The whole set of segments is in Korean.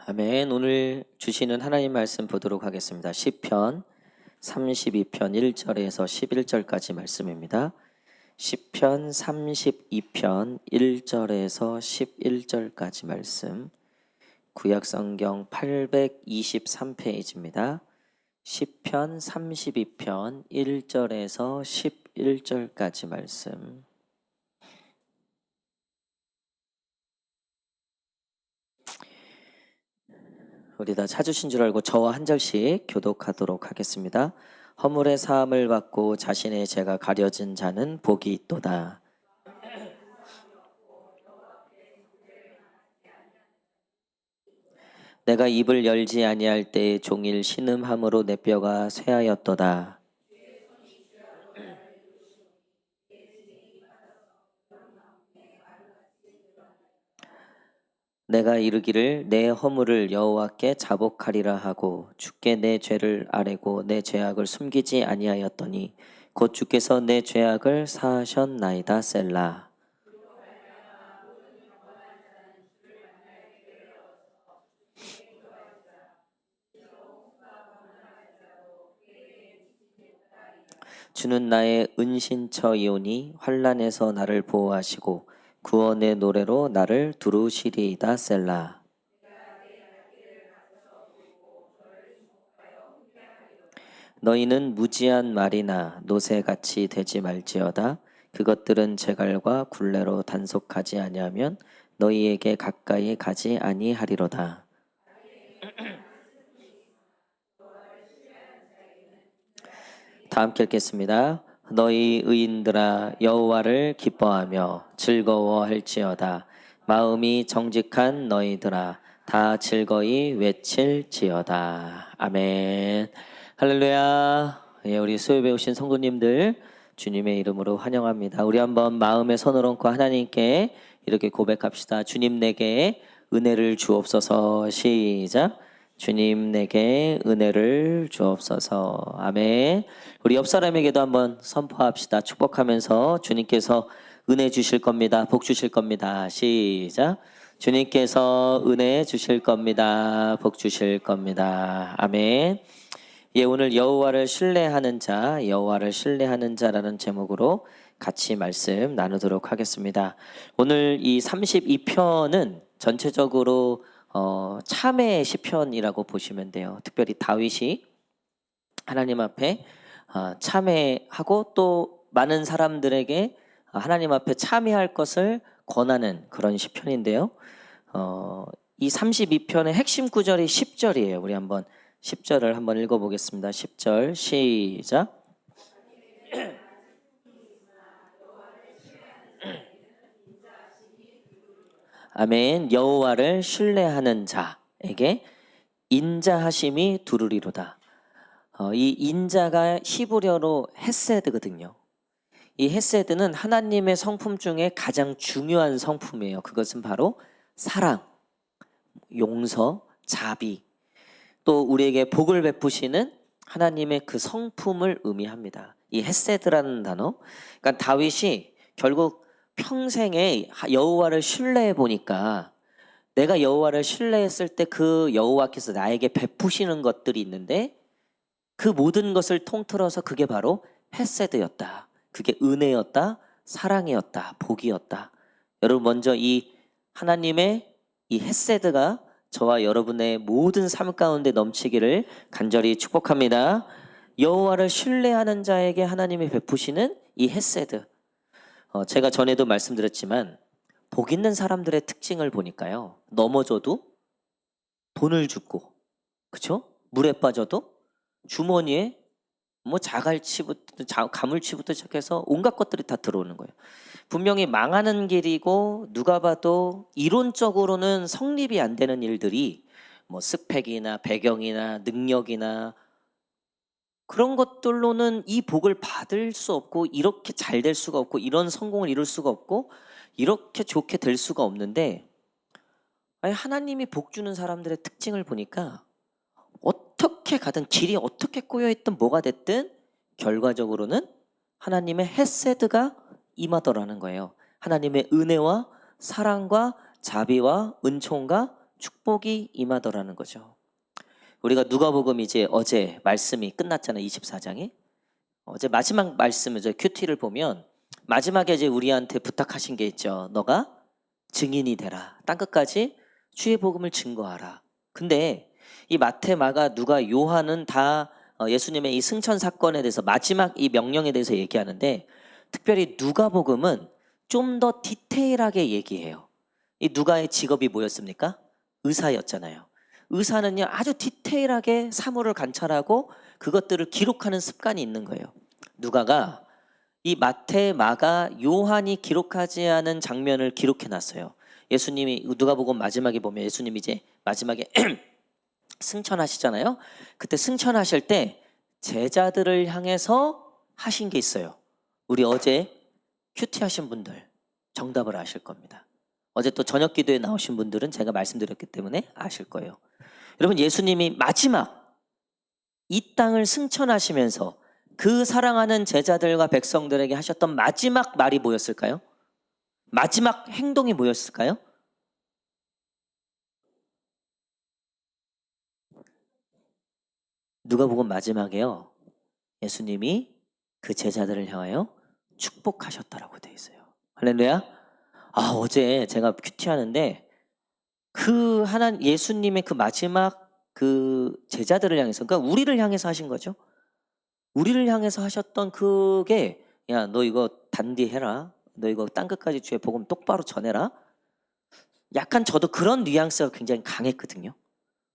아멘. 오늘 주시는 하나님 말씀 보도록 하겠습니다. 시편 32편 1절에서 11절까지 말씀입니다. 시편 32편 1절에서 11절까지 말씀. 구약성경 823페이지입니다. 시편 32편 1절에서 11절까지 말씀. 우리 다 찾으신 줄 알고 저와 한 절씩 교독하도록 하겠습니다. 허물의 사함을 받고 자신의 죄가 가려진 자는 복이 있도다. 내가 입을 열지 아니할 때에 종일 신음함으로 내 뼈가 쇠하였도다. 내가 이르기를 내 허물을 여호와께 자복하리라 하고 주께 내 죄를 아뢰고 내 죄악을 숨기지 아니하였더니 곧 주께서 내 죄악을 사하셨나이다. 셀라. 주는 나의 은신처이오니 환난에서 나를 보호하시고 구원의 노래로 나를 두루시리이다. 셀라. 너희는 무지한 말이나 노새같이 되지 말지어다. 그것들은 제갈과 굴레로 단속하지 아니하면 너희에게 가까이 가지 아니하리로다. 다 함께 읽겠습니다. 너희 의인들아 여호와를 기뻐하며 즐거워할지어다. 마음이 정직한 너희들아 다 즐거이 외칠지어다. 아멘. 할렐루야. 예, 우리 수요 배우신 성도님들 주님의 이름으로 환영합니다. 우리 한번 마음에 손을 얹고 하나님께 이렇게 고백합시다. 주님 내게 은혜를 주옵소서. 시작. 주님 내게 은혜를 주옵소서. 아멘. 우리 옆 사람에게도 한번 선포합시다. 축복하면서 주님께서 은혜 주실 겁니다. 복 주실 겁니다. 시작. 주님께서 은혜 주실 겁니다. 복 주실 겁니다. 아멘. 예, 오늘 여호와를 신뢰하는 자, 여호와를 신뢰하는 자라는 제목으로 같이 말씀 나누도록 하겠습니다. 오늘 이 32편은 전체적으로 참회의 시편이라고 보시면 돼요. 특별히 다윗이 하나님 앞에 참회하고 또 많은 사람들에게 하나님 앞에 참회할 것을 권하는 그런 시편인데요. 이 32편의 핵심 구절이 10절이에요. 우리 한번 10절을 한번 읽어보겠습니다. 10절 시작. 아멘. 여호와를 신뢰하는 자에게 인자하심이 두루리로다. 이 인자가 히브리어로 헤세드거든요. 이 헤세드는 하나님의 성품 중에 가장 중요한 성품이에요. 그것은 바로 사랑, 용서, 자비, 또 우리에게 복을 베푸시는 하나님의 그 성품을 의미합니다. 이 헤세드라는 단어. 그러니까 다윗이 결국 평생에 여호와를 신뢰해 보니까 내가 여호와를 신뢰했을 때 그 여호와께서 나에게 베푸시는 것들이 있는데 그 모든 것을 통틀어서 그게 바로 헤세드였다. 그게 은혜였다. 사랑이었다. 복이었다. 여러분 먼저 이 하나님의 이 헤세드가 저와 여러분의 모든 삶 가운데 넘치기를 간절히 축복합니다. 여호와를 신뢰하는 자에게 하나님이 베푸시는 이 헤세드. 제가 전에도 말씀드렸지만 복 있는 사람들의 특징을 보니까요. 넘어져도 돈을 주고, 그렇죠? 물에 빠져도 주머니에 뭐 자갈치부터 가물치부터 시작해서 온갖 것들이 다 들어오는 거예요. 분명히 망하는 길이고 누가 봐도 이론적으로는 성립이 안 되는 일들이 뭐 스펙이나 배경이나 능력이나 그런 것들로는 이 복을 받을 수 없고 이렇게 잘 될 수가 없고 이런 성공을 이룰 수가 없고 이렇게 좋게 될 수가 없는데 아니 하나님이 복 주는 사람들의 특징을 보니까 어떻게 가든 길이 어떻게 꼬여있든 뭐가 됐든 결과적으로는 하나님의 헤세드가 임하더라는 거예요. 하나님의 은혜와 사랑과 자비와 은총과 축복이 임하더라는 거죠. 우리가 누가복음 이제 어제 말씀이 끝났잖아요. 24장에. 어제 마지막 말씀을 저 큐티를 보면 마지막에 이제 우리한테 부탁하신 게 있죠. 너가 증인이 되라. 땅끝까지 주의 복음을 증거하라. 근데 이 마태, 마가, 누가, 요한은 다 예수님의 이 승천 사건에 대해서 마지막 이 명령에 대해서 얘기하는데 특별히 누가복음은 좀 더 디테일하게 얘기해요. 이 누가의 직업이 뭐였습니까? 의사였잖아요. 의사는요 아주 디테일하게 사물을 관찰하고 그것들을 기록하는 습관이 있는 거예요. 누가가 이 마태, 마가, 요한이 기록하지 않은 장면을 기록해 놨어요. 예수님이 누가복음 마지막에 보면 예수님이 이제 마지막에 승천하시잖아요. 그때 승천하실 때 제자들을 향해서 하신 게 있어요. 우리 어제 큐티 하신 분들 정답을 아실 겁니다. 어제 또 저녁 기도에 나오신 분들은 제가 말씀드렸기 때문에 아실 거예요. 여러분 예수님이 마지막 이 땅을 승천하시면서 그 사랑하는 제자들과 백성들에게 하셨던 마지막 말이 뭐였을까요? 마지막 행동이 뭐였을까요? 누가복음 마지막에요. 예수님이 그 제자들을 향하여 축복하셨다라고 되어 있어요. 할렐루야. 아 어제 제가 큐티하는데 그 하나님 예수님의 그 마지막 그 제자들을 향해서 그러니까 우리를 향해서 하신 거죠. 우리를 향해서 하셨던 그게 야 너 이거 단디 해라. 너 이거 땅끝까지 주의 복음 똑바로 전해라. 약간 저도 그런 뉘앙스가 굉장히 강했거든요.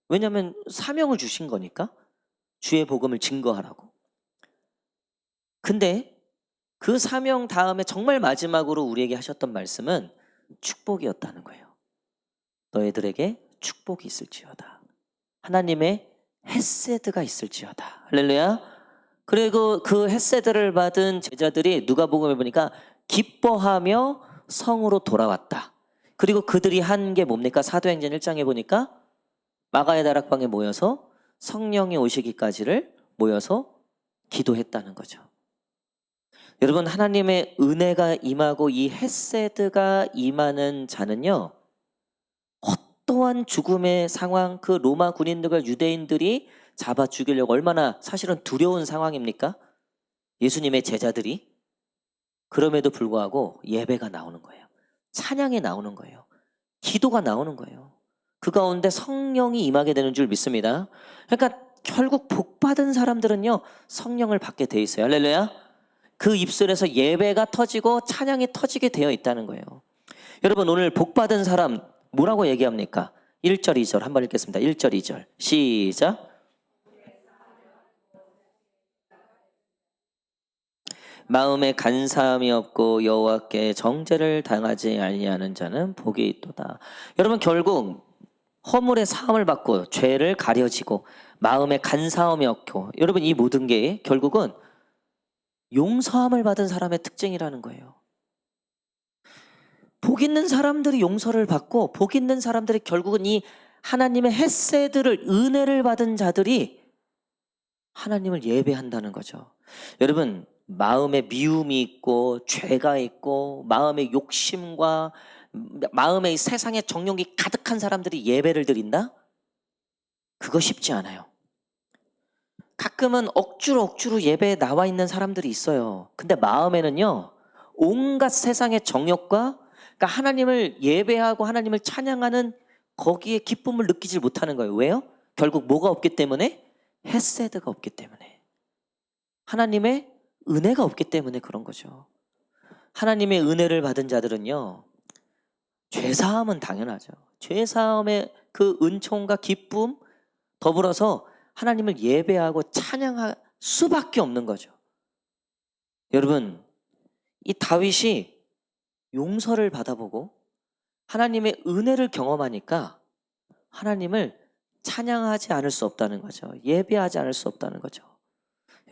왜냐하면 사명을 주신 거니까 주의 복음을 증거하라고. 근데 그 사명 다음에 정말 마지막으로 우리에게 하셨던 말씀은 축복이었다는 거예요. 너희들에게 축복이 있을지어다. 하나님의 헤세드가 있을지어다. 할렐루야. 그리고 그 헤세드를 받은 제자들이 누가복음에 보니까 기뻐하며 성으로 돌아왔다. 그리고 그들이 한 게 뭡니까? 사도행전 1장에 보니까 마가의 다락방에 모여서 성령이 오시기까지를 모여서 기도했다는 거죠. 여러분 하나님의 은혜가 임하고 이 헤세드가 임하는 자는요. 어떠한 죽음의 상황 그 로마 군인들과 유대인들이 잡아 죽이려고 얼마나 사실은 두려운 상황입니까? 예수님의 제자들이 그럼에도 불구하고 예배가 나오는 거예요. 찬양이 나오는 거예요. 기도가 나오는 거예요. 그 가운데 성령이 임하게 되는 줄 믿습니다. 그러니까 결국 복 받은 사람들은요 성령을 받게 돼 있어요. 할렐루야. 그 입술에서 예배가 터지고 찬양이 터지게 되어 있다는 거예요. 여러분 오늘 복 받은 사람 뭐라고 얘기합니까? 1절 2절 한번 읽겠습니다. 1절 2절 시작. 마음에 간사함이 없고 여호와께 정죄를 당하지 아니하는 자는 복이 있도다. 여러분 결국 허물의 사함을 받고 죄를 가려지고 마음에 간사함이 없고 여러분 이 모든 게 결국은 용서함을 받은 사람의 특징이라는 거예요. 복 있는 사람들이 용서를 받고 복 있는 사람들이 결국은 이 하나님의 헤세드를 은혜를 받은 자들이 하나님을 예배한다는 거죠. 여러분 마음에 미움이 있고 죄가 있고 마음에 욕심과 마음에 이 세상의 정욕이 가득한 사람들이 예배를 드린다? 그거 쉽지 않아요. 가끔은 억지로 예배에 나와 있는 사람들이 있어요. 근데 마음에는요 온갖 세상의 정욕과 그러니까 하나님을 예배하고 하나님을 찬양하는 거기에 기쁨을 느끼질 못하는 거예요. 왜요? 결국 뭐가 없기 때문에? 헤세드가 없기 때문에. 하나님의 은혜가 없기 때문에 그런 거죠. 하나님의 은혜를 받은 자들은요. 죄사함은 당연하죠. 죄사함의 그 은총과 기쁨 더불어서 하나님을 예배하고 찬양할 수밖에 없는 거죠. 여러분 이 다윗이 용서를 받아보고 하나님의 은혜를 경험하니까 하나님을 찬양하지 않을 수 없다는 거죠. 예배하지 않을 수 없다는 거죠.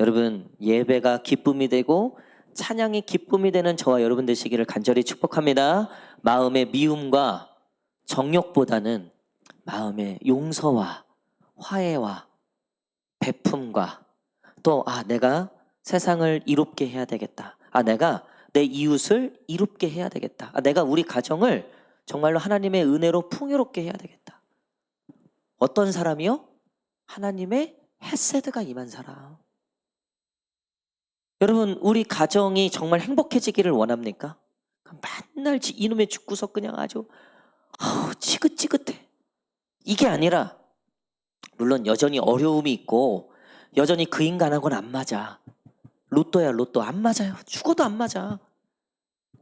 여러분 예배가 기쁨이 되고 찬양이 기쁨이 되는 저와 여러분 되시기를 간절히 축복합니다. 마음의 미움과 정욕보다는 마음의 용서와 화해와 베품과 또 내가 세상을 이롭게 해야 되겠다. 내가 내 이웃을 이롭게 해야 되겠다. 내가 우리 가정을 정말로 하나님의 은혜로 풍요롭게 해야 되겠다. 어떤 사람이요? 하나님의 헤세드가 임한 사람. 여러분, 우리 가정이 정말 행복해지기를 원합니까? 맨날 이놈의 집구석 그냥 아주 지긋지긋해. 이게 아니라 물론 여전히 어려움이 있고 여전히 그 인간하고는 안 맞아. 로또야 로또 안 맞아요. 죽어도 안 맞아.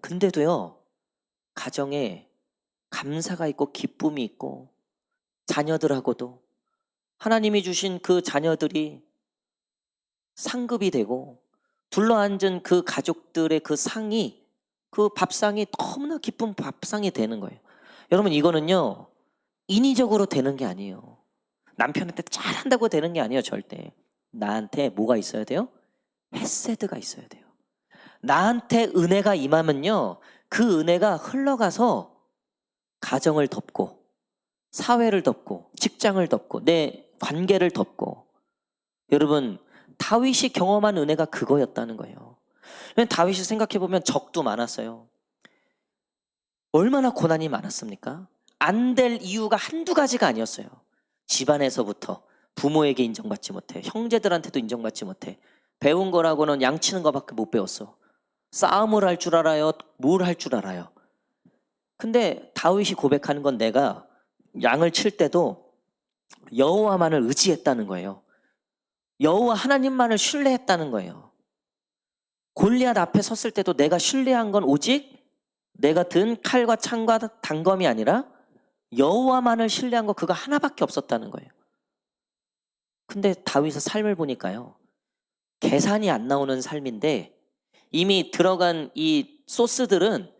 근데도요, 가정에 감사가 있고 기쁨이 있고 자녀들하고도 하나님이 주신 그 자녀들이 상급이 되고 둘러앉은 그 가족들의 그 상이, 그 밥상이 너무나 기쁜 밥상이 되는 거예요. 여러분, 이거는요 인위적으로 되는 게 아니에요. 남편한테 잘한다고 되는 게 아니에요. 절대. 나한테 뭐가 있어야 돼요? 헤세드가 있어야 돼요. 나한테 은혜가 임하면요, 그 은혜가 흘러가서 가정을 덮고 사회를 덮고 직장을 덮고 내 관계를 덮고. 여러분, 다윗이 경험한 은혜가 그거였다는 거예요. 다윗이 생각해보면 적도 많았어요. 얼마나 고난이 많았습니까? 안 될 이유가 한두 가지가 아니었어요. 집안에서부터 부모에게 인정받지 못해, 형제들한테도 인정받지 못해. 배운 거라고는 양치는 거밖에 못 배웠어. 싸움을 할 줄 알아요? 뭘 할 줄 알아요? 근데 다윗이 고백하는 건 내가 양을 칠 때도 여호와만을 의지했다는 거예요. 여호와 하나님만을 신뢰했다는 거예요. 골리앗 앞에 섰을 때도 내가 신뢰한 건 오직 내가 든 칼과 창과 단검이 아니라 여호와만을 신뢰한 거, 그거 하나밖에 없었다는 거예요. 근데 다윗의 삶을 보니까요, 계산이 안 나오는 삶인데 이미 들어간 이 소스들은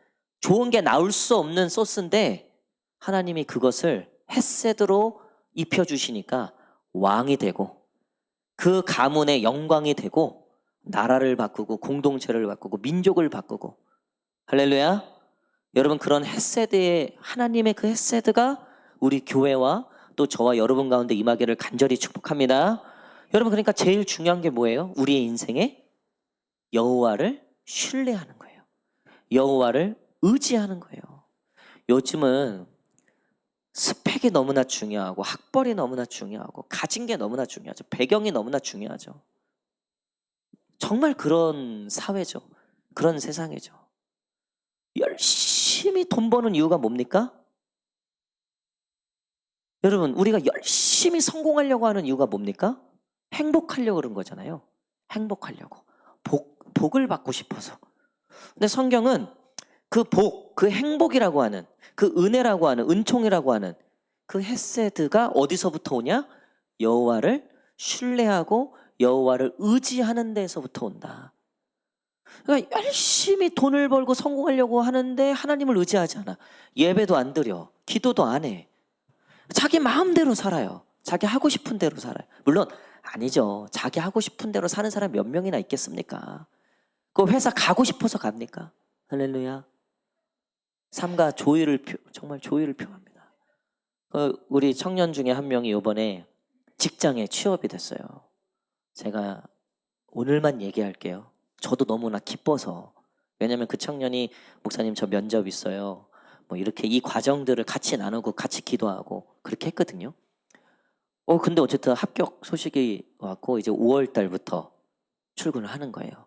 좋은 게 나올 수 없는 소스인데 하나님이 그것을 헤세드로 입혀주시니까 왕이 되고 그 가문의 영광이 되고 나라를 바꾸고 공동체를 바꾸고 민족을 바꾸고. 할렐루야. 여러분, 그런 헤세드의, 하나님의 그 헤세드가 우리 교회와 또 저와 여러분 가운데 임하기를 간절히 축복합니다. 여러분, 그러니까 제일 중요한 게 뭐예요? 우리의 인생에 여호와를 신뢰하는 거예요. 여호와를 의지하는 거예요. 요즘은 스펙이 너무나 중요하고 학벌이 너무나 중요하고 가진 게 너무나 중요하죠. 배경이 너무나 중요하죠. 정말 그런 사회죠. 그런 세상이죠. 열심히 돈 버는 이유가 뭡니까? 여러분, 우리가 열심히 성공하려고 하는 이유가 뭡니까? 행복하려고 그런 거잖아요. 행복하려고. 복을 받고 싶어서. 근데 성경은 그 복, 그 행복이라고 하는, 그 은혜라고 하는, 은총이라고 하는 그 헤세드가 어디서부터 오냐? 여호와를 신뢰하고 여호와를 의지하는 데서부터 온다. 그러니까 열심히 돈을 벌고 성공하려고 하는데 하나님을 의지하지 않아. 예배도 안 드려. 기도도 안 해. 자기 마음대로 살아요. 자기 하고 싶은 대로 살아요. 물론 아니죠. 자기 하고 싶은 대로 사는 사람 몇 명이나 있겠습니까? 그 회사 가고 싶어서 갑니까? 할렐루야. 삶과 조율을 정말 조율을 표합니다. 우리 청년 중에 한 명이 이번에 직장에 취업이 됐어요. 제가 오늘만 얘기할게요. 저도 너무나 기뻐서. 왜냐면 그 청년이 목사님 저 면접 있어요. 뭐 이렇게 이 과정들을 같이 나누고 같이 기도하고 그렇게 했거든요. 근데 어쨌든 합격 소식이 왔고 이제 5월 달부터 출근을 하는 거예요.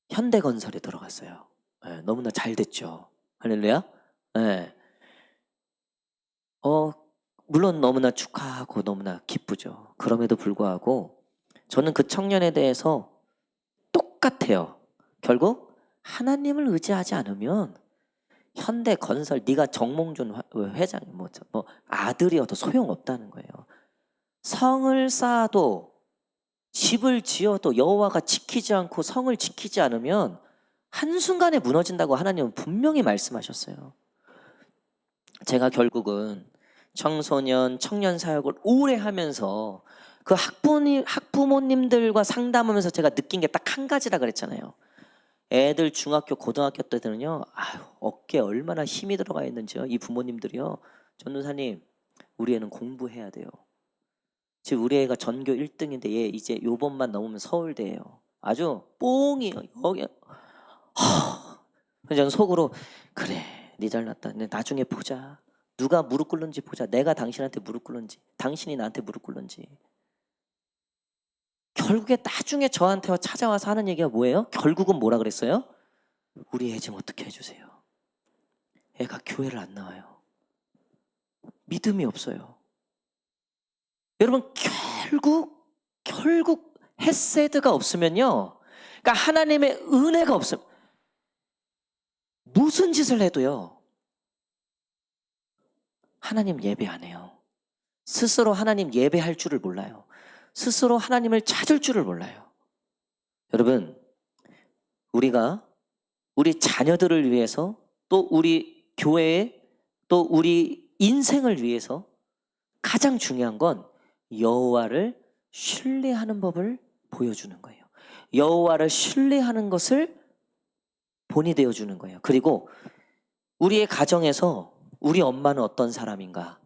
현대건설에 들어갔어요. 네, 너무나 잘 됐죠. 할렐루야. 네. 물론 너무나 축하하고 너무나 기쁘죠. 그럼에도 불구하고 저는 그 청년에 대해서 똑같아요. 결국 하나님을 의지하지 않으면 현대건설, 네가 정몽준 회장 뭐 아들이어도 소용없다는 거예요. 성을 쌓아도 집을 지어도 여호와가 지키지 않고 성을 지키지 않으면 한순간에 무너진다고 하나님은 분명히 말씀하셨어요. 제가 결국은 청소년, 청년 사역을 오래 하면서 그 학부모님들과 상담하면서 제가 느낀 게 딱 한 가지라 그랬잖아요. 애들 중학교, 고등학교 때는요, 어깨에 얼마나 힘이 들어가 있는지요. 이 부모님들이요. 전도사님, 우리 애는 공부해야 돼요. 지금 우리 애가 전교 1등인데 얘 이제 요번만 넘으면 서울대예요. 아주 뽕이에요. 여기. 저는 속으로 그래, 네 잘났다. 나중에 보자. 누가 무릎 꿇는지 보자. 내가 당신한테 무릎 꿇는지, 당신이 나한테 무릎 꿇는지. 결국에 나중에 저한테 찾아와서 하는 얘기가 뭐예요? 결국은 뭐라 그랬어요? 우리 애 좀 어떻게 해주세요. 애가 교회를 안 나와요. 믿음이 없어요. 여러분, 결국 헤세드가 없으면요, 그러니까 하나님의 은혜가 없으면 무슨 짓을 해도요 하나님 예배 안 해요. 스스로 하나님 예배할 줄을 몰라요. 스스로 하나님을 찾을 줄을 몰라요. 여러분, 우리가 우리 자녀들을 위해서, 또 우리 교회에, 또 우리 인생을 위해서 가장 중요한 건 여호와를 신뢰하는 법을 보여주는 거예요. 여호와를 신뢰하는 것을 본이 되어주는 거예요. 그리고 우리의 가정에서 우리 엄마는 어떤 사람인가?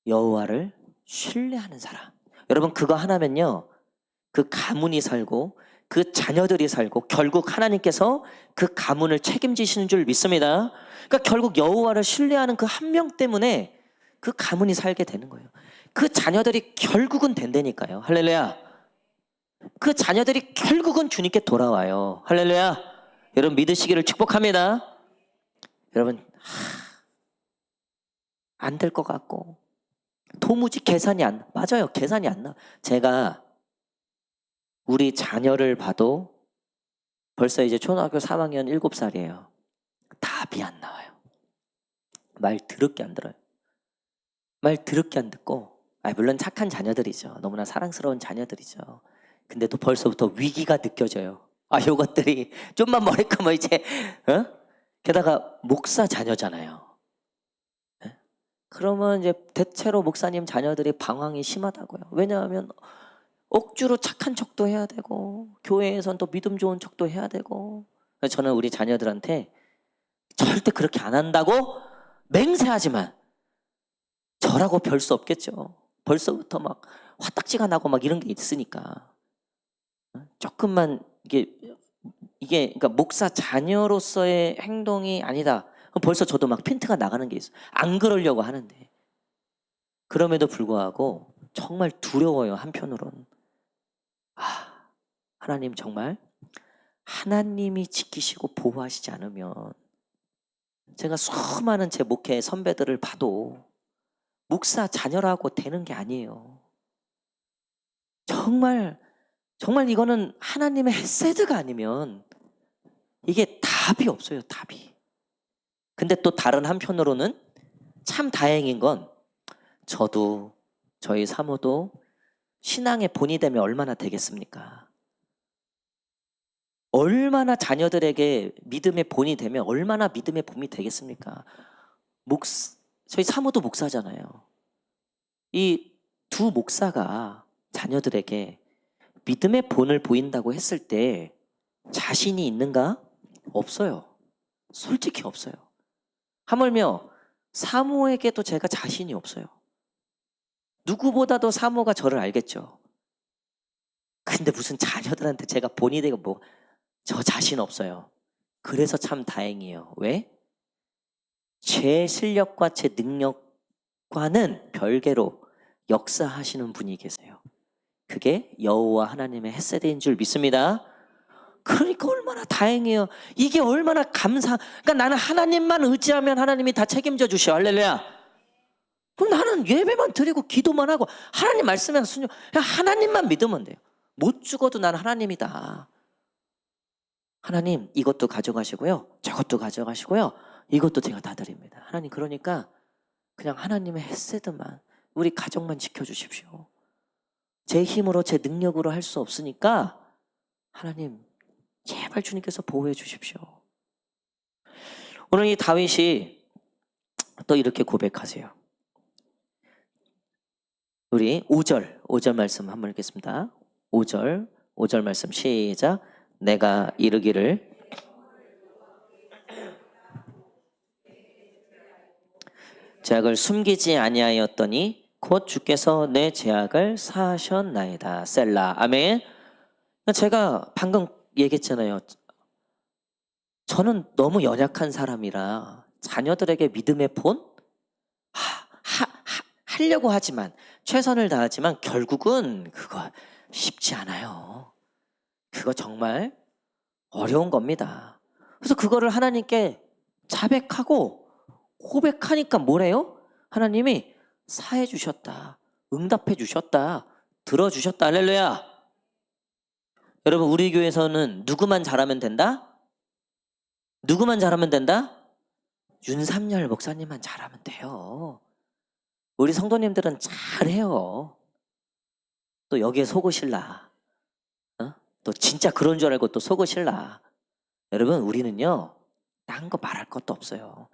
여호와를 신뢰하는 사람. 여러분, 그거 하나면요, 그 가문이 살고 그 자녀들이 살고 결국 하나님께서 그 가문을 책임지시는 줄 믿습니다. 그러니까 결국 여호와를 신뢰하는 그 한 명 때문에 그 가문이 살게 되는 거예요. 그 자녀들이 결국은 된다니까요. 할렐루야. 그 자녀들이 결국은 주님께 돌아와요. 할렐루야. 여러분, 믿으시기를 축복합니다. 여러분, 안 될 것 같고 도무지 맞아요. 계산이 안 나. 제가 우리 자녀를 봐도 벌써 이제 초등학교 3학년 7살이에요. 답이 안 나와요. 말 더럽게 안 들어요. 말 더럽게 안 듣고, 물론 착한 자녀들이죠. 너무나 사랑스러운 자녀들이죠. 근데 또 벌써부터 위기가 느껴져요. 요것들이 좀만 머리 크면 이제, 게다가 목사 자녀잖아요. 그러면 이제 대체로 목사님 자녀들이 방황이 심하다고요. 왜냐하면 억지로 착한 척도 해야 되고, 교회에선 또 믿음 좋은 척도 해야 되고. 저는 우리 자녀들한테 절대 그렇게 안 한다고 맹세하지만 저라고 별 수 없겠죠. 벌써부터 막 화딱지가 나고 막 이런 게 있으니까. 조금만 이게 그러니까 목사 자녀로서의 행동이 아니다. 벌써 저도 막 핀트가 나가는 게 있어요. 안 그러려고 하는데. 그럼에도 불구하고 정말 두려워요, 한편으로는. 하나님, 정말 하나님이 지키시고 보호하시지 않으면, 제가 수많은 제 목회 선배들을 봐도 목사 자녀라고 되는 게 아니에요. 정말 이거는 하나님의 헤세드가 아니면 이게 답이 없어요, 답이. 근데 또 다른 한편으로는 참 다행인 건, 저도 저희 사모도 신앙의 본이 되면 얼마나 되겠습니까? 얼마나 자녀들에게 믿음의 본이 되면 얼마나 믿음의 본이 되겠습니까? 저희 사모도 목사잖아요. 이 두 목사가 자녀들에게 믿음의 본을 보인다고 했을 때 자신이 있는가? 없어요. 솔직히 없어요. 하물며 사모에게도 제가 자신이 없어요. 누구보다도 사모가 저를 알겠죠. 근데 무슨 자녀들한테 제가 본이 되고 저 자신 없어요. 그래서 참 다행이에요. 왜? 제 실력과 제 능력과는 별개로 역사하시는 분이 계세요. 그게 여호와 하나님의 헤세드인 줄 믿습니다. 그러니까 얼마나 다행이에요. 이게 얼마나 그러니까 나는 하나님만 의지하면 하나님이 다 책임져 주셔. 할렐루야. 그럼 나는 예배만 드리고 기도만 하고 하나님 말씀에 순종, 그냥 하나님만 믿으면 돼요. 못 죽어도 난 하나님이다. 하나님, 이것도 가져가시고요, 저것도 가져가시고요, 이것도 제가 다 드립니다. 하나님, 그러니까 그냥 하나님의 헤세드만, 우리 가정만 지켜주십시오. 제 힘으로, 제 능력으로 할 수 없으니까 하나님, 제발 주님께서 보호해 주십시오. 오늘 이 다윗이 또 이렇게 고백하세요. 우리 5절 말씀 한번 읽겠습니다. 5절 말씀 시작. 내가 이르기를 죄악을 숨기지 아니하였더니 곧 주께서 내 죄악을 사하셨나이다. 셀라. 아멘. 제가 방금 얘기했잖아요. 저는 너무 연약한 사람이라 자녀들에게 믿음의 본, 하려고 하지만 최선을 다하지만 결국은 그거 쉽지 않아요. 그거 정말 어려운 겁니다. 그래서 그거를 하나님께 자백하고 고백하니까 뭐래요? 하나님이 사해 주셨다. 응답해 주셨다. 들어주셨다. 할렐루야. 여러분 우리 교회에서는 누구만 잘하면 된다? 누구만 잘하면 된다? 윤삼열 목사님만 잘하면 돼요. 우리 성도님들은 잘해요. 또 여기에 속으실라. 어? 또 진짜 그런 줄 알고 또 속으실라. 여러분 우리는요. 딴 거 말할 것도 없어요.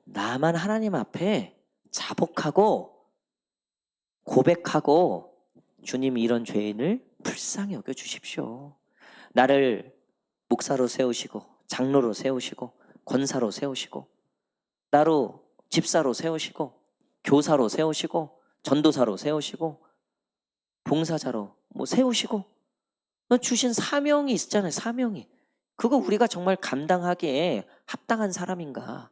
나만 하나님 앞에 자복하고 고백하고 주님 이런 죄인을 불쌍히 여겨 주십시오. 나를 목사로 세우시고 장로로 세우시고 권사로 세우시고 나로 집사로 세우시고 교사로 세우시고 전도사로 세우시고 봉사자로 뭐 세우시고 주신 사명이 있잖아요. 사명이. 그거 우리가 정말 감당하기에 합당한 사람인가?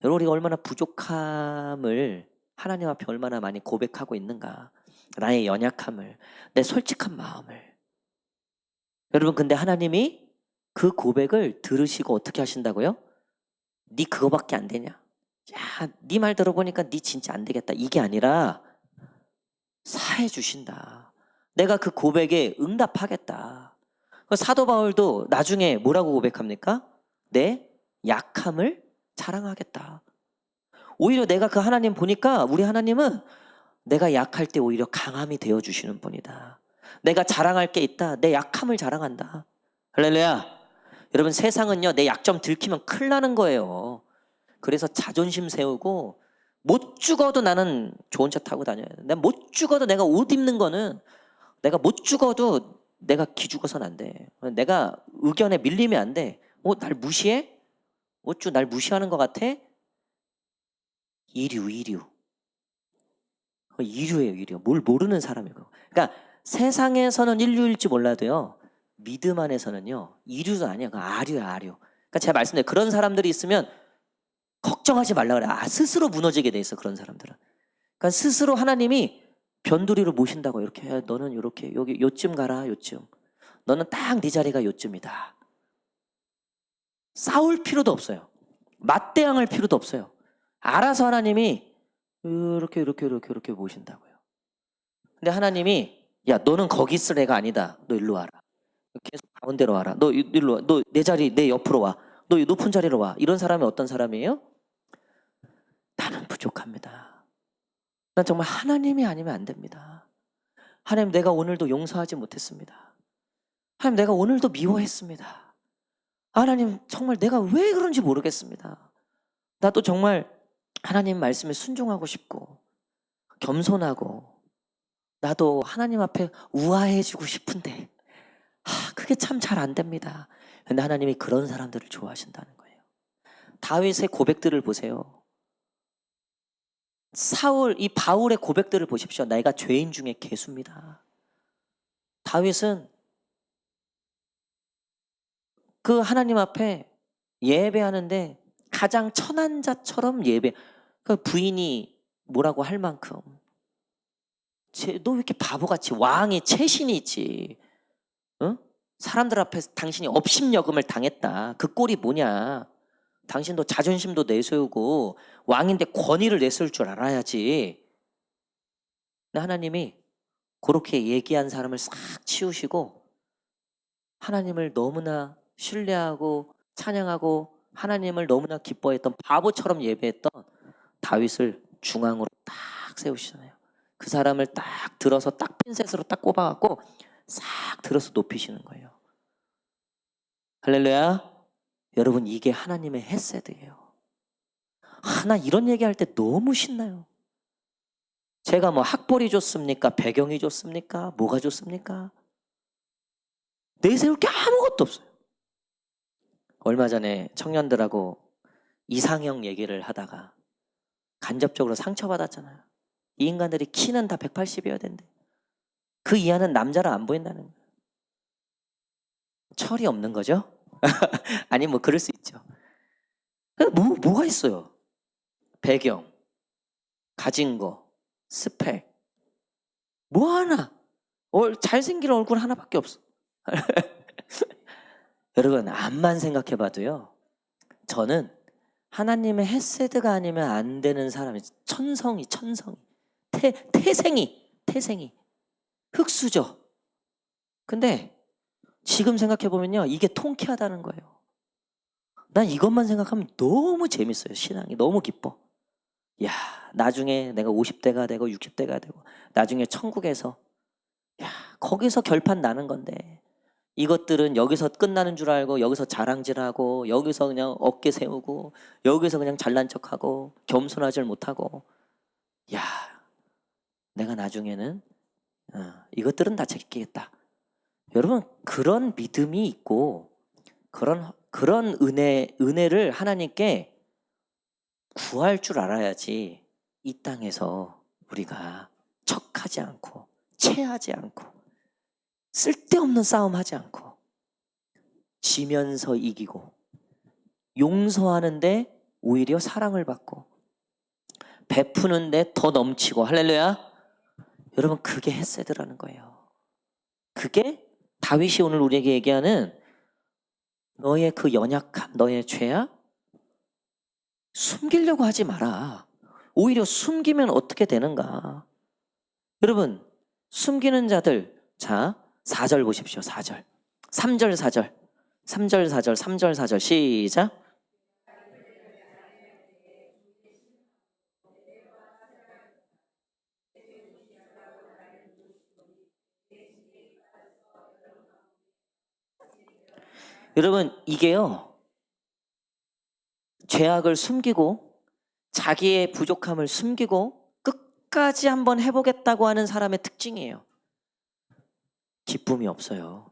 여러분 우리가 얼마나 부족함을 하나님 앞에 얼마나 많이 고백하고 있는가? 나의 연약함을, 내 솔직한 마음을. 여러분 근데 하나님이 그 고백을 들으시고 어떻게 하신다고요? 네 그거밖에 안 되냐? 야, 네 말 들어보니까 네 진짜 안 되겠다. 이게 아니라 사해 주신다. 내가 그 고백에 응답하겠다. 사도 바울도 나중에 뭐라고 고백합니까? 내 약함을 자랑하겠다. 오히려 내가 그 하나님 보니까 우리 하나님은 내가 약할 때 오히려 강함이 되어주시는 분이다. 내가 자랑할 게 있다. 내 약함을 자랑한다. 할렐루야. 여러분 세상은요 내 약점 들키면 큰일 나는 거예요. 그래서 자존심 세우고 못 죽어도 나는 좋은 차 타고 다녀야 돼. 내가 못 죽어도 내가 옷 입는 거는 내가 못 죽어도 내가 기죽어서는 안 돼. 내가 의견에 밀리면 안 돼. 날 무시해? 어쭈 날 무시하는 것 같아? 이류. 이류예요, 이류. 뭘 모르는 사람이고. 그러니까 세상에서는 인류일지 몰라도요. 믿음 안에서는요. 이류도 아니야. 그 아류야, 아류. 그러니까 제가 말씀드린 그런 사람들이 있으면 걱정하지 말라 그래. 스스로 무너지게 돼 있어, 그런 사람들은. 그러니까 스스로 하나님이 변두리로 모신다고 이렇게 해. 너는 이렇게 여기 요쯤 가라, 요쯤. 너는 딱 네 자리가 요쯤이다. 싸울 필요도 없어요. 맞대항할 필요도 없어요. 알아서 하나님이 이렇게 모신다고요. 근데 하나님이 야 너는 거기 있을 애가 아니다. 너 일로 와라. 계속 가운데로 와라. 너 일로 와. 너 내 자리 내 옆으로 와. 너 이 높은 자리로 와. 이런 사람이 어떤 사람이에요? 나는 부족합니다. 난 정말 하나님이 아니면 안 됩니다. 하나님 내가 오늘도 용서하지 못했습니다. 하나님 내가 오늘도 미워했습니다. 하나님 정말 내가 왜 그런지 모르겠습니다. 나도 정말 하나님 말씀에 순종하고 싶고 겸손하고 나도 하나님 앞에 우아해지고 싶은데 그게 참 잘 안 됩니다. 근데 하나님이 그런 사람들을 좋아하신다는 거예요. 다윗의 고백들을 보세요. 이 바울의 고백들을 보십시오. 내가 죄인 중에 괴수입니다. 다윗은 그 하나님 앞에 예배하는데 가장 천한 자처럼 그 부인이 뭐라고 할 만큼 너 왜 이렇게 바보같이 왕이 채신이 있지? 응? 사람들 앞에서 당신이 업신여금을 당했다. 그 꼴이 뭐냐? 당신도 자존심도 내세우고 왕인데 권위를 내세울 줄 알아야지. 근데 하나님이 그렇게 얘기한 사람을 싹 치우시고 하나님을 너무나 신뢰하고 찬양하고 하나님을 너무나 기뻐했던 바보처럼 예배했던 다윗을 중앙으로 딱 세우시잖아요. 그 사람을 딱 들어서 딱 핀셋으로 딱 꼽아갖고 싹 들어서 높이시는 거예요. 할렐루야. 여러분 이게 하나님의 헤세드예요. 나 이런 얘기할 때 너무 신나요. 제가 뭐 학벌이 좋습니까? 배경이 좋습니까? 뭐가 좋습니까? 내세울 게 아무것도 없어요. 얼마 전에 청년들하고 이상형 얘기를 하다가 간접적으로 상처받았잖아요. 이 인간들이 키는 다 180이어야 된대. 그 이하는 남자로 안 보인다는 거예요. 철이 없는 거죠? 아니 뭐 그럴 수 있죠. 뭐가 있어요? 배경, 가진 거, 스펙, 뭐 하나, 잘생긴 얼굴 하나밖에 없어. 여러분, 암만 생각해봐도요, 저는 하나님의 헤세드가 아니면 안 되는 사람이 천성이 태생이 흙수저. 근데 지금 생각해보면요, 이게 통쾌하다는 거예요. 난 이것만 생각하면 너무 재밌어요. 신앙이 너무 기뻐. 야, 나중에 내가 50대가 되고 60대가 되고 나중에 천국에서 거기서 결판 나는 건데, 이것들은 여기서 끝나는 줄 알고 여기서 자랑질하고 여기서 그냥 어깨 세우고 여기서 그냥 잘난 척하고 겸손하지 못하고, 야, 내가 나중에는 이것들은 다 제끼겠다. 여러분, 그런 믿음이 있고 그런 은혜를 하나님께 구할 줄 알아야지 이 땅에서 우리가 척하지 않고 체하지 않고 쓸데없는 싸움하지 않고 지면서 이기고 용서하는데 오히려 사랑을 받고 베푸는데 더 넘치고, 할렐루야. 여러분, 그게 헤세드라는 거예요. 그게 다윗이 오늘 우리에게 얘기하는 너의 그 연약함, 너의 죄야 숨기려고 하지 마라. 오히려 숨기면 어떻게 되는가? 여러분, 숨기는 자들, 자, 4절 보십시오. 4절. 3절 4절. 3절 4절. 3절 4절. 시작. 여러분, 이게요, 죄악을 숨기고 자기의 부족함을 숨기고 끝까지 한번 해보겠다고 하는 사람의 특징이에요. 기쁨이 없어요.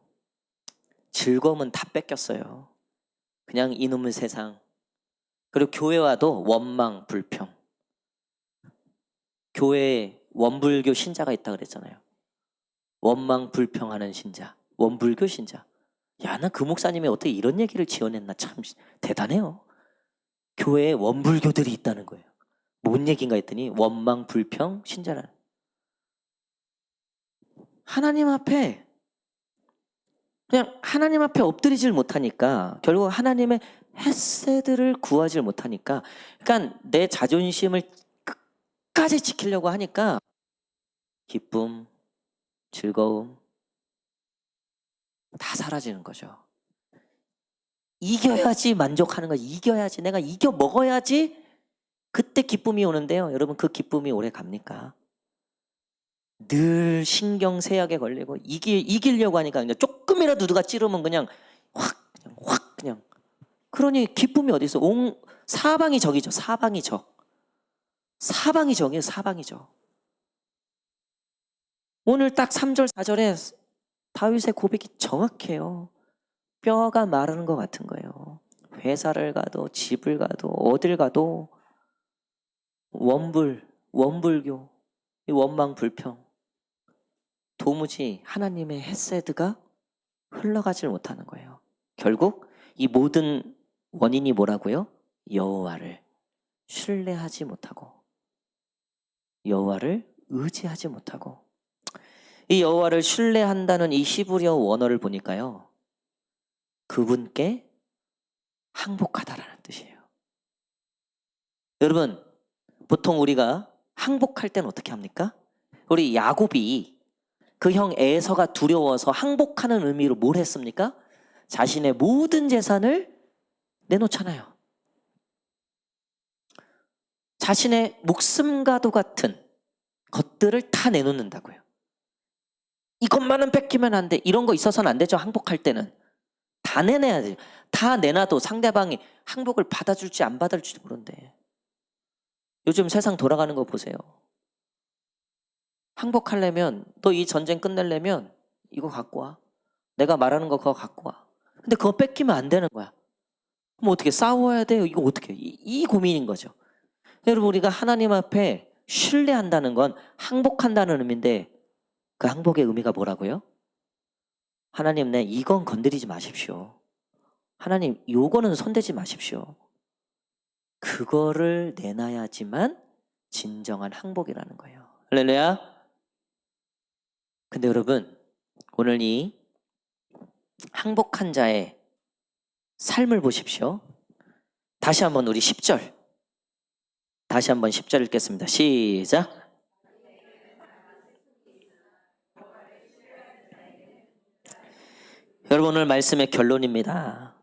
즐거움은 다 뺏겼어요. 그냥 이놈의 세상. 그리고 교회와도 원망, 불평. 교회에 원불교 신자가 있다 그랬잖아요. 원망, 불평하는 신자. 원불교 신자. 야, 나 그 목사님이 어떻게 이런 얘기를 지어냈나, 참 대단해요. 교회에 원불교들이 있다는 거예요. 뭔 얘기인가 했더니 원망, 불평, 신자라는. 하나님 앞에 그냥 하나님 앞에 엎드리질 못하니까, 결국 하나님의 헤세드를 구하지 못하니까, 그러니까 내 자존심을 끝까지 지키려고 하니까 기쁨, 즐거움 다 사라지는 거죠. 이겨야지 만족하는 거예요. 이겨야지, 내가 이겨 먹어야지 그때 기쁨이 오는데요. 여러분, 그 기쁨이 오래 갑니까? 늘 신경쇠약에 걸리고 이기려고 하니까 그냥 조금이라도 누가 찌르면 그냥 확 그냥. 그러니 기쁨이 어디 있어? 사방이 적이죠. 사방이 적. 사방이 적이에요. 사방이 적. 오늘 딱 3절 4절에 다윗의 고백이 정확해요. 뼈가 마르는 것 같은 거예요. 회사를 가도 집을 가도 어딜 가도 원불교, 이 원망 불평, 도무지 하나님의 헤세드가 흘러가질 못하는 거예요. 결국 이 모든 원인이 뭐라고요? 여호와를 신뢰하지 못하고 여호와를 의지하지 못하고. 이 여호와를 신뢰한다는 이 히브리어 원어를 보니까요, 그분께 항복하다라는 뜻이에요. 여러분, 보통 우리가 항복할 때는 어떻게 합니까? 우리 야곱이 그 형 에서가 두려워서 항복하는 의미로 뭘 했습니까? 자신의 모든 재산을 내놓잖아요. 자신의 목숨과도 같은 것들을 다 내놓는다고요. 이것만은 뺏기면 안 돼. 이런 거 있어서는 안 되죠. 항복할 때는 다 내놔야 돼요. 다 내놔도 상대방이 항복을 받아줄지 안 받아줄지 모른대. 요즘 세상 돌아가는 거 보세요. 항복하려면, 너 이 전쟁 끝내려면 이거 갖고 와. 내가 말하는 거 그거 갖고 와. 근데 그거 뺏기면 안 되는 거야. 그럼 어떻게 싸워야 돼요? 이거 어떻게? 이 고민인 거죠. 여러분, 우리가 하나님 앞에 신뢰한다는 건 항복한다는 의미인데, 그 항복의 의미가 뭐라고요? 하나님, 내 이건 건드리지 마십시오. 하나님, 요거는 손대지 마십시오. 그거를 내놔야지만 진정한 항복이라는 거예요. 할렐루야. 근데 여러분, 오늘 이 항복한 자의 삶을 보십시오. 다시 한번 우리 10절, 다시 한번 10절 읽겠습니다. 시작. 여러분, 오늘 말씀의 결론입니다.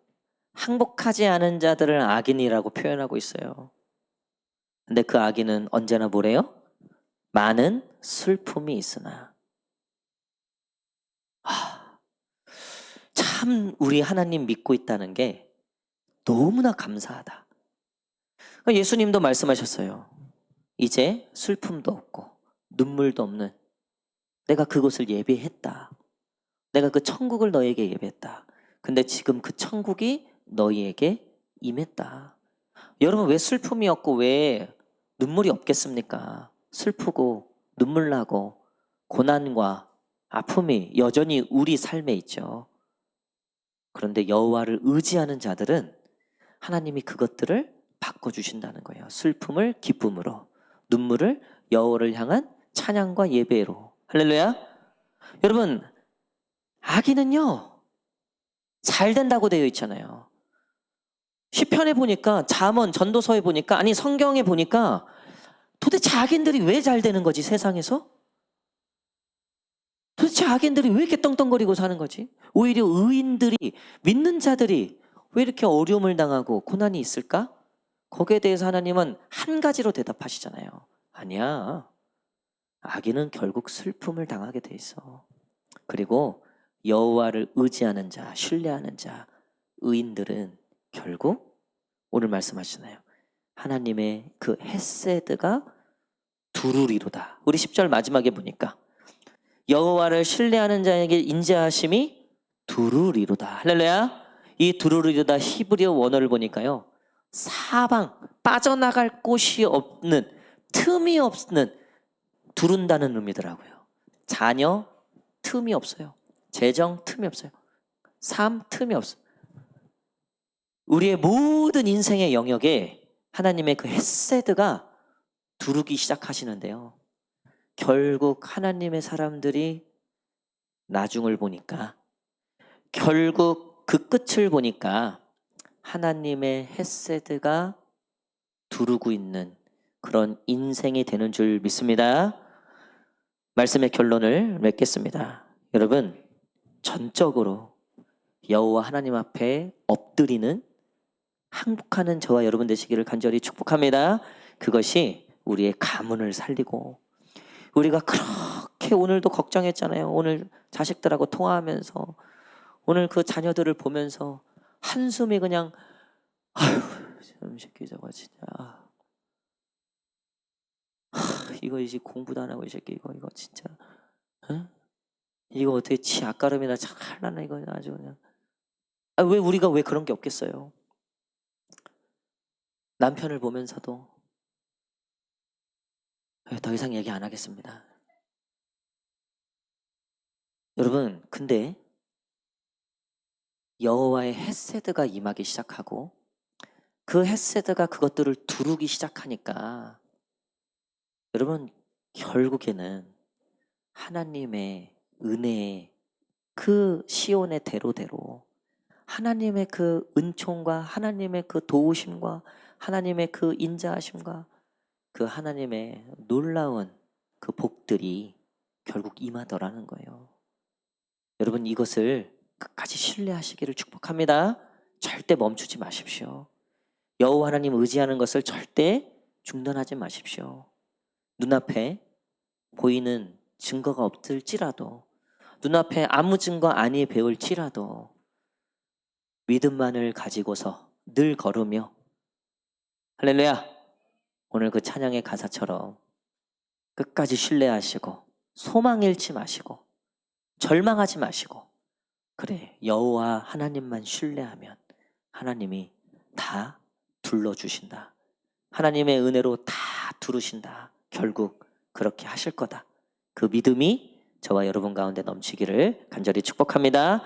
항복하지 않은 자들을 악인이라고 표현하고 있어요. 근데 그 악인은 언제나 뭐래요? 많은 슬픔이 있으나. 참 우리 하나님 믿고 있다는 게 너무나 감사하다. 예수님도 말씀하셨어요. 이제 슬픔도 없고 눈물도 없는 내가 그곳을 예비했다. 내가 그 천국을 너에게 예비했다. 근데 지금 그 천국이 너희에게 임했다. 여러분, 왜 슬픔이 없고 왜 눈물이 없겠습니까? 슬프고 눈물 나고 고난과 아픔이 여전히 우리 삶에 있죠. 그런데 여호와를 의지하는 자들은 하나님이 그것들을 바꿔주신다는 거예요. 슬픔을 기쁨으로, 눈물을 여호와를 향한 찬양과 예배로. 할렐루야. 여러분, 악인은요 잘 된다고 되어 있잖아요. 시편에 보니까, 잠언, 전도서에 보니까, 아니 성경에 보니까 도대체 악인들이 왜 잘 되는 거지, 세상에서? 도대체 악인들이 왜 이렇게 떵떵거리고 사는 거지? 오히려 의인들이, 믿는 자들이 왜 이렇게 어려움을 당하고 고난이 있을까? 거기에 대해서 하나님은 한 가지로 대답하시잖아요. 아니야. 악인은 결국 슬픔을 당하게 돼 있어. 그리고 여호와를 의지하는 자, 신뢰하는 자, 의인들은 결국 오늘 말씀하시나요? 하나님의 그 헤세드가 두루리로다. 우리 10절 마지막에 보니까 여호와를 신뢰하는 자에게 인자하심이 두루리로다. 할렐루야. 이 두루리로다 히브리어 원어를 보니까요, 사방 빠져나갈 곳이 없는, 틈이 없는, 두른다는 의미더라고요. 자녀 틈이 없어요. 재정 틈이 없어요. 삶 틈이 없어요. 우리의 모든 인생의 영역에 하나님의 그 헤세드가 두르기 시작하시는데요. 결국 하나님의 사람들이 나중을 보니까, 결국 그 끝을 보니까 하나님의 헤세드가 두르고 있는 그런 인생이 되는 줄 믿습니다. 말씀의 결론을 맺겠습니다. 여러분, 전적으로 여호와 하나님 앞에 엎드리는, 항복하는 저와 여러분 되시기를 간절히 축복합니다. 그것이 우리의 가문을 살리고, 우리가 그렇게 오늘도 걱정했잖아요. 오늘 자식들하고 통화하면서, 오늘 그 자녀들을 보면서 한숨이 그냥, 아휴, 이 새끼 저거 진짜, 이거 이제 공부도 안 하고 이 새끼 이거 진짜, 응? 이거 어떻게 지 앞가름이나 잘하나 이거 아주 그냥. 왜 우리가 왜 그런 게 없겠어요? 남편을 보면서도 더 이상 얘기 안 하겠습니다. 여러분, 근데 여호와의 헤세드가 임하기 시작하고 그 헤세드가 그것들을 두르기 시작하니까, 여러분, 결국에는 하나님의 은혜의 그 시온의 대로대로 하나님의 그 은총과 하나님의 그 도우심과 하나님의 그 인자하심과 그 하나님의 놀라운 그 복들이 결국 임하더라는 거예요. 여러분, 이것을 끝까지 신뢰하시기를 축복합니다. 절대 멈추지 마십시오. 여호와 하나님 의지하는 것을 절대 중단하지 마십시오. 눈앞에 보이는 증거가 없을지라도, 눈앞에 아무 증거 아니 배울지라도 믿음만을 가지고서 늘 걸으며, 할렐루야, 오늘 그 찬양의 가사처럼 끝까지 신뢰하시고 소망 잃지 마시고 절망하지 마시고, 그래, 여호와 하나님만 신뢰하면 하나님이 다 둘러주신다. 하나님의 은혜로 다 두르신다. 결국 그렇게 하실 거다. 그 믿음이 저와 여러분 가운데 넘치기를 간절히 축복합니다.